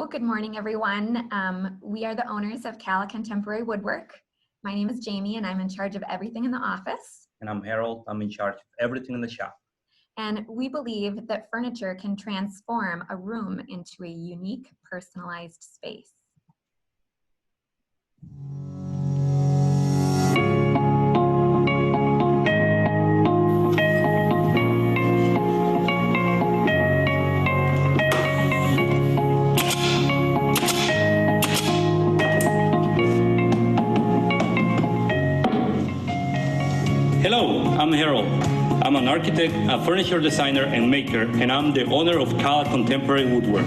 Hello, good morning, everyone. We are the owners of Cala Contemporary Woodwork. My name is Jamie, and I'm in charge of everything in the office. And I'm Harold. I'm in charge of everything in the shop. And we believe that furniture can transform a room into a unique, personalized space. Hello, I'm Harold. I'm an architect, a furniture designer and maker, and I'm the owner of Cala Contemporary Woodwork.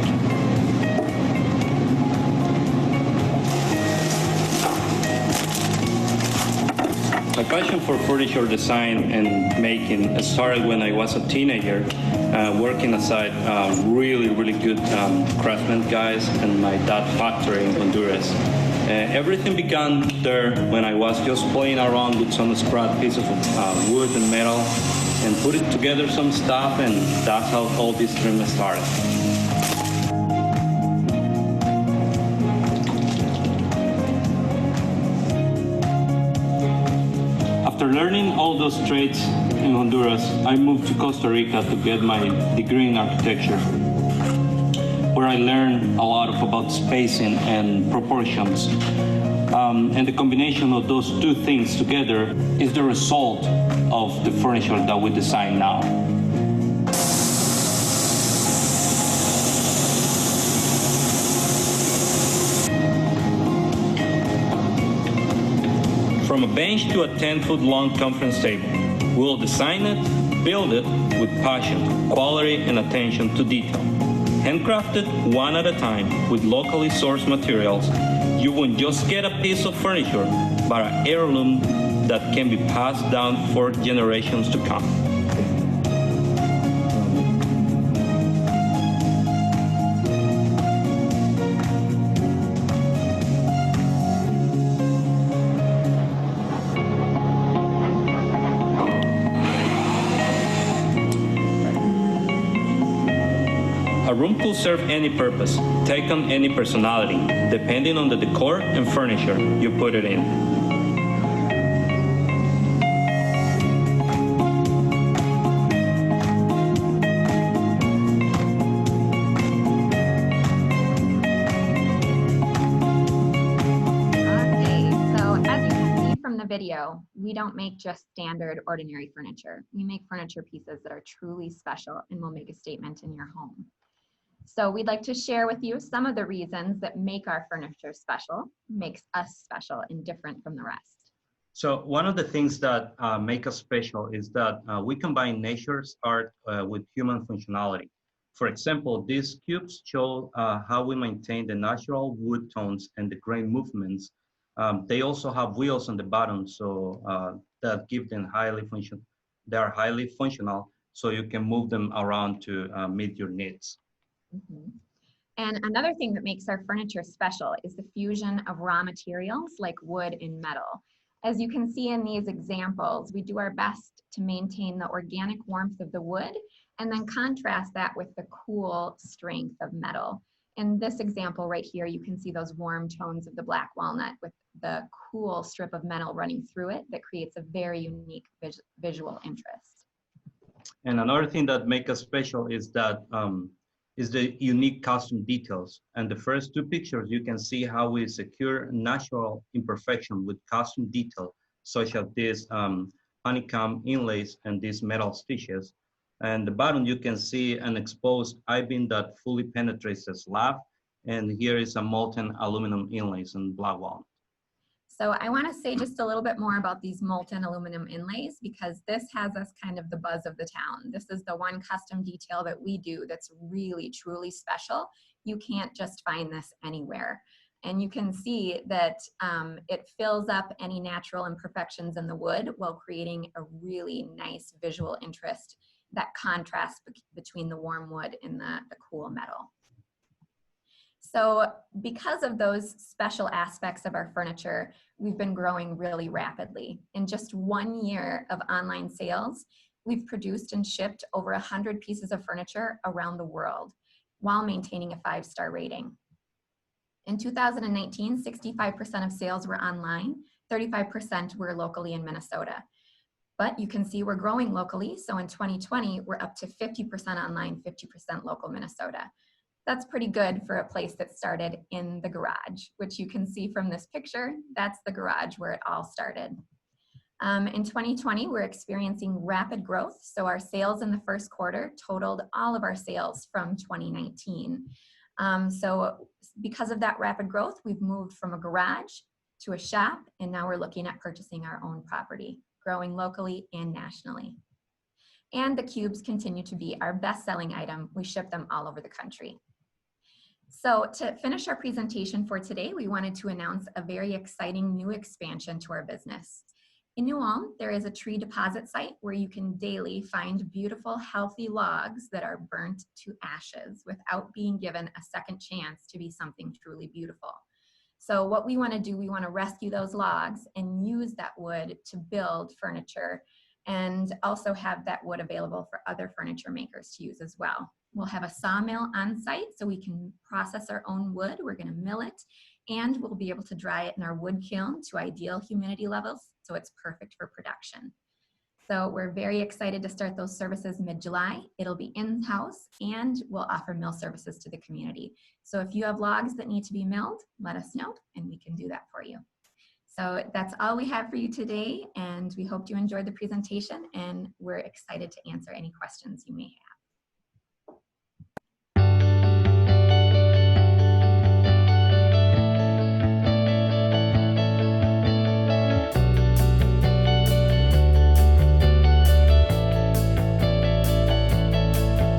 My passion for furniture design and making started when I was a teenager, working aside really good craftsmen guys in my dad's factory in Honduras. Everything began there when I was just playing around with some scrap pieces of wood and metal and put it together some stuff, and that's how all this dream started. After learning all those trades in Honduras, I moved to Costa Rica to get my degree in architecture, where I learned a lot about spacing and proportions. And the combination of those two things together is the result of the furniture that we design now. From a bench to a 10-foot long conference table, we'll design it, build it with passion, quality, and attention to detail. Handcrafted one at a time with locally sourced materials, you won't just get a piece of furniture, but an heirloom that can be passed down for generations to come. A room could serve any purpose, take on any personality, depending on the decor and furniture you put it in. Okay, so as you can see from the video, we don't make just standard, ordinary furniture. We make furniture pieces that are truly special and will make a statement in your home. So we'd like to share with you some of the reasons that make our furniture special, makes us special and different from the rest. So one of the things that make us special is that we combine nature's art with human functionality. For example, these cubes show how we maintain the natural wood tones and the grain movements. They also have wheels on the bottom, so that give them they are highly functional, so you can move them around to meet your needs. Mm-hmm. And another thing that makes our furniture special is the fusion of raw materials like wood and metal. As you can see in these examples, we do our best to maintain the organic warmth of the wood and then contrast that with the cool strength of metal. In this example right here, you can see those warm tones of the black walnut with the cool strip of metal running through it that creates a very unique visual interest. And another thing that makes us special is that is the unique custom details. And the first two pictures, you can see how we secure natural imperfection with custom detail, such as this honeycomb inlays and these metal stitches. And the bottom, you can see an exposed I-beam that fully penetrates the slab. And here is a molten aluminum inlays and black walnut. So I want to say just a little bit more about these molten aluminum inlays, because this has us kind of the buzz of the town. This is the one custom detail that we do that's really, truly special. You can't just find this anywhere. And you can see that it fills up any natural imperfections in the wood while creating a really nice visual interest that contrasts between the warm wood and the cool metal. So because of those special aspects of our furniture, we've been growing really rapidly. In just 1 year of online sales, we've produced and shipped over 100 pieces of furniture around the world while maintaining a 5-star rating. In 2019, 65% of sales were online, 35% were locally in Minnesota. But you can see we're growing locally. So in 2020, we're up to 50% online, 50% local Minnesota. That's pretty good for a place that started in the garage, which you can see from this picture. That's the garage where it all started. In 2020, we're experiencing rapid growth. So our sales in the first quarter totaled all of our sales from 2019. So because of that rapid growth, we've moved from a garage to a shop, and now we're looking at purchasing our own property, growing locally and nationally. And the cubes continue to be our best-selling item. We ship them all over the country. So to finish our presentation for today, we wanted to announce a very exciting new expansion to our business. In New Ulm, there is a tree deposit site where you can daily find beautiful, healthy logs that are burnt to ashes without being given a second chance to be something truly beautiful. So what we want to do, we want to rescue those logs and use that wood to build furniture, and also have that wood available for other furniture makers to use as well. We'll have a sawmill on site so we can process our own wood. We're going to mill it, and we'll be able to dry it in our wood kiln to ideal humidity levels, so it's perfect for production. So we're very excited to start those services mid-July. It'll be in-house, and we'll offer mill services to the community. So if you have logs that need to be milled, let us know, and we can do that for you. So that's all we have for you today, and we hope you enjoyed the presentation, and we're excited to answer any questions you may have.